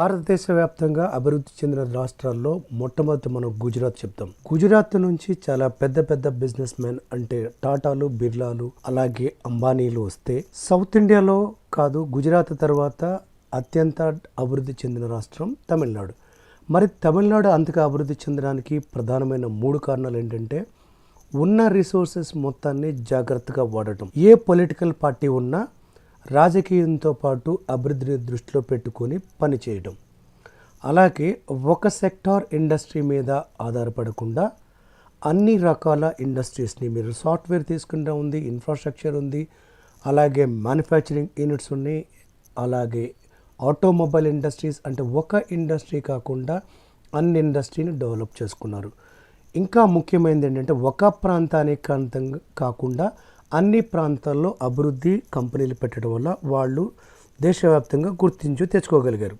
భారతదేశ వ్యాప్తంగా అభివృద్ధి చెందిన రాష్ట్రాల్లో మొట్టమొదటి మనం గుజరాత్ చెప్తాం. గుజరాత్ నుంచి చాలా పెద్ద పెద్ద బిజినెస్ మెన్ అంటే టాటాలు, బిర్లాలు, అలాగే అంబానీలు వస్తే సౌత్ ఇండియాలో కాదు, గుజరాత్ తర్వాత అత్యంత అభివృద్ధి చెందిన రాష్ట్రం తమిళనాడు. మరి తమిళనాడు అంతగా అభివృద్ధి చెందడానికి ప్రధానమైన 3 కారణాలు ఏంటంటే ఉన్న రిసోర్సెస్ మొత్తాన్ని జాగ్రత్తగా వాడటం. ఏ పొలిటికల్ పార్టీ ఉన్నా రాజకీయంతో పాటు అభివృద్ధిని దృష్టిలో పెట్టుకొని పనిచేయడం. అలాగే ఒక సెక్టార్ ఇండస్ట్రీ మీద ఆధారపడకుండా అన్ని రకాల ఇండస్ట్రీస్ని, మీరు సాఫ్ట్వేర్ తీసుకుంటా ఉంది, ఇన్ఫ్రాస్ట్రక్చర్ ఉంది, అలాగే మ్యానుఫ్యాక్చరింగ్ యూనిట్స్ ఉన్నాయి, అలాగే ఆటోమొబైల్ ఇండస్ట్రీస్, అంటే ఒక ఇండస్ట్రీ కాకుండా అన్ని ఇండస్ట్రీని డెవలప్ చేసుకున్నారు. ఇంకా ముఖ్యమైనది ఏంటంటే ఒక ప్రాంతానికి కాకుండా అన్ని ప్రాంతాల్లో అభివృద్ధి కంపెనీలు పెట్టడం వల్ల వాళ్ళు దేశవ్యాప్తంగా గుర్తించి తెచ్చుకోగలిగారు.